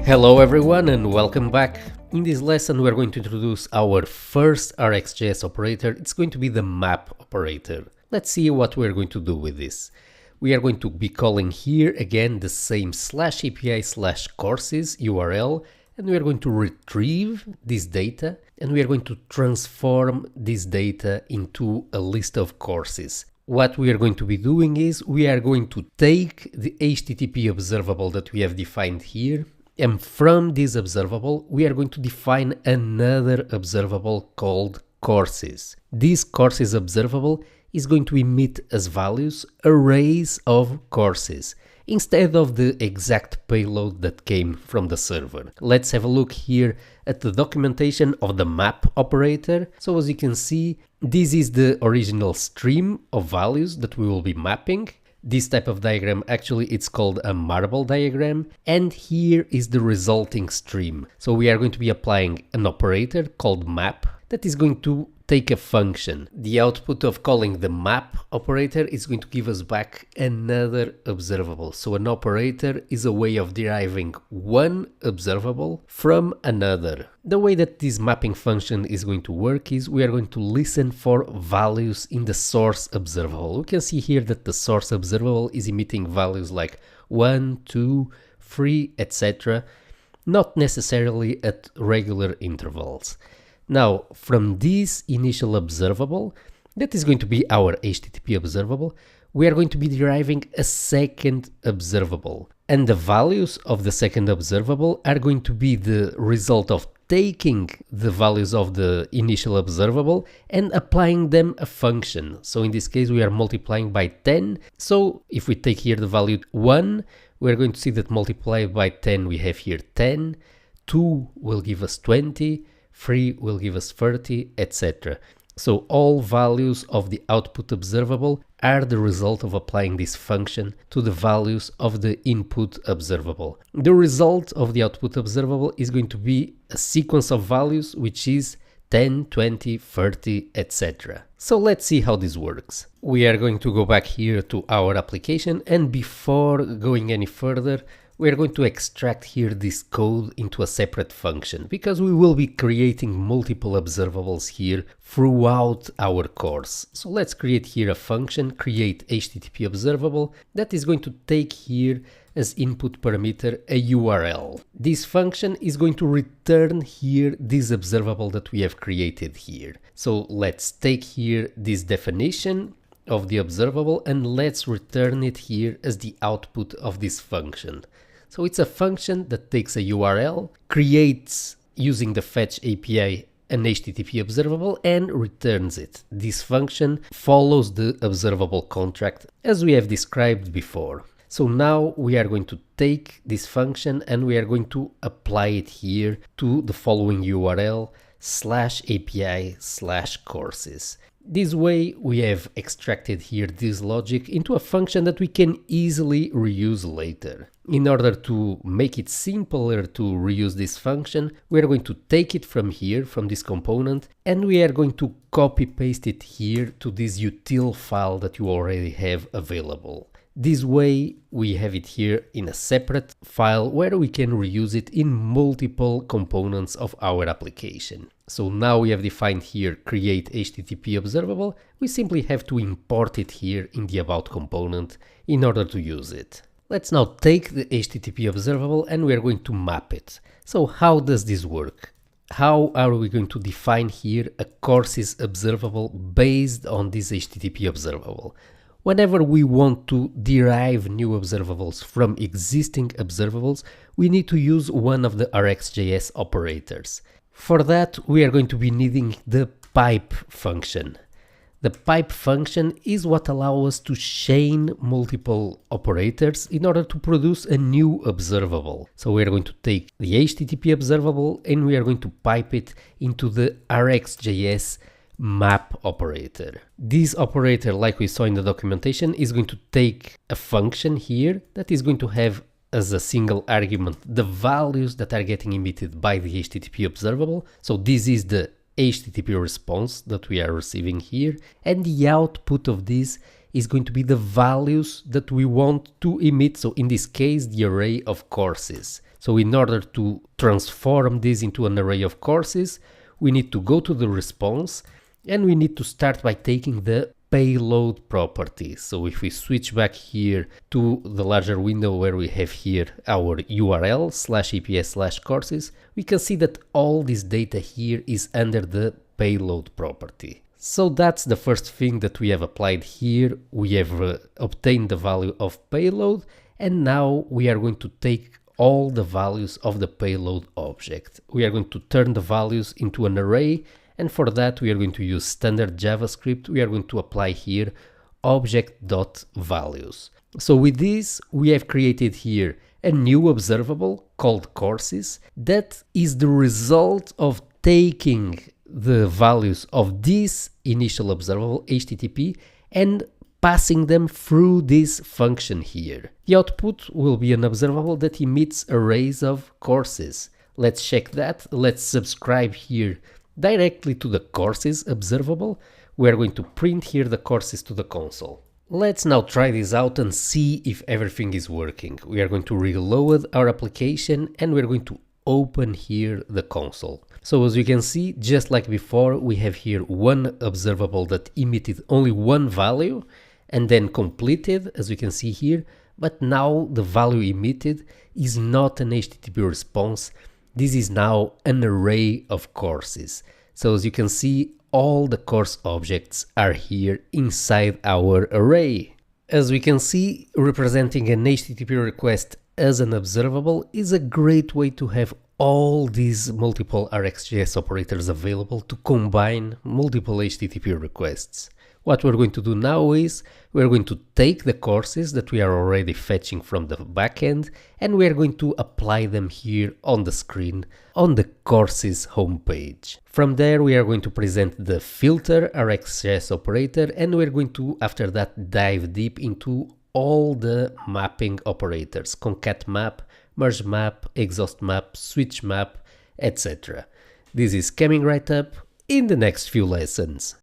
Hello everyone and welcome back. In this lesson we're going to introduce our first RxJs operator. It's going to be the map operator. Let's see what we're going to do with this. We are going to be calling here again the same /API/courses URL, and we are going to retrieve this data and we are going to transform this data into a list of courses. What we are going to be doing is we are going to take the HTTP observable that we have defined here, and from this observable we are going to define another observable called courses. This courses observable is going to emit as values arrays of courses instead of the exact payload that came from the server. Let's have a look here at the documentation of the map operator. So as you can see, this is the original stream of values that we will be mapping. This type of diagram, actually it's called a marble diagram, and here is the resulting stream. So we are going to be applying an operator called map that is going to take a function. The output of calling the map operator is going to give us back another observable. So an operator is a way of deriving one observable from another. The way that this mapping function is going to work is we are going to listen for values in the source observable. We can see here that the source observable is emitting values like 1, 2, 3, etc. Not necessarily at regular intervals. Now, from this initial observable, that is going to be our HTTP observable, we are going to be deriving a second observable. And the values of the second observable are going to be the result of taking the values of the initial observable and applying them a function. So in this case, we are multiplying by 10. So if we take here the value 1, we're going to see that multiplied by 10, we have here 10, 2 will give us 20, 3 will give us 30, etc. So all values of the output observable are the result of applying this function to the values of the input observable. The result of the output observable is going to be a sequence of values which is 10, 20, 30, etc. So let's see how this works. We are going to go back here to our application, and before going any further, we are going to extract here this code into a separate function, because we will be creating multiple observables here throughout our course. So let's create here a function, create HTTP observable, that is going to take here as input parameter a URL. This function is going to return here this observable that we have created here. So let's take here this definition of the observable and let's return it here as the output of this function. So it's a function that takes a URL, creates using the fetch API an HTTP observable and returns it. This function follows the observable contract as we have described before. So now we are going to take this function and we are going to apply it here to the following URL /API/courses. This way we have extracted here this logic into a function that we can easily reuse later. In order to make it simpler to reuse this function, we are going to take it from here, from this component, and we are going to copy paste it here to this util file that you already have available. This way we have it here in a separate file where we can reuse it in multiple components of our application. So now we have defined here create HTTP observable, we simply have to import it here in the about component in order to use it. Let's now take the HTTP observable and we are going to map it. So how does this work? How are we going to define here a courses observable based on this HTTP observable? Whenever we want to derive new observables from existing observables, we need to use one of the RxJs operators. For that, we are going to be needing the pipe function. The pipe function is what allows us to chain multiple operators in order to produce a new observable. So we are going to take the HTTP observable and we are going to pipe it into the RxJs map operator. This operator, like we saw in the documentation, is going to take a function here that is going to have as a single argument the values that are getting emitted by the HTTP observable. So this is the HTTP response that we are receiving here, and the output of this is going to be the values that we want to emit. So in this case, the array of courses. So in order to transform this into an array of courses, we need to go to the response and we need to start by taking the payload property. So if we switch back here to the larger window where we have here our URL /eps/courses, we can see that all this data here is under the payload property. So that's the first thing that we have applied here. We have obtained the value of payload, and now we are going to take all the values of the payload object. We are going to turn the values into an array, and for that we are going to use standard JavaScript. We are going to apply here object.values. So with this, we have created here a new observable called courses that is the result of taking the values of this initial observable HTTP and passing them through this function here. The output will be an observable that emits arrays of courses. Let's check that. Let's subscribe here directly to the courses observable. We are going to print here the courses to the console. Let's now try this out and see if everything is working. We are going to reload our application and we're going to open here the console. So as you can see, just like before, we have here one observable that emitted only one value and then completed, as you can see here, but now the value emitted is not an HTTP response. This is now an array of courses. So as you can see, all the course objects are here inside our array. As we can see, representing an HTTP request as an observable is a great way to have all these multiple RxJs operators available to combine multiple HTTP requests. What we're going to do now is we're going to take the courses that we are already fetching from the backend and we are going to apply them here on the screen on the courses homepage. From there we are going to present the filter RxJs operator and we're going to after that dive deep into all the mapping operators: concat map, merge map, exhaust map, switch map, etc. This is coming right up in the next few lessons.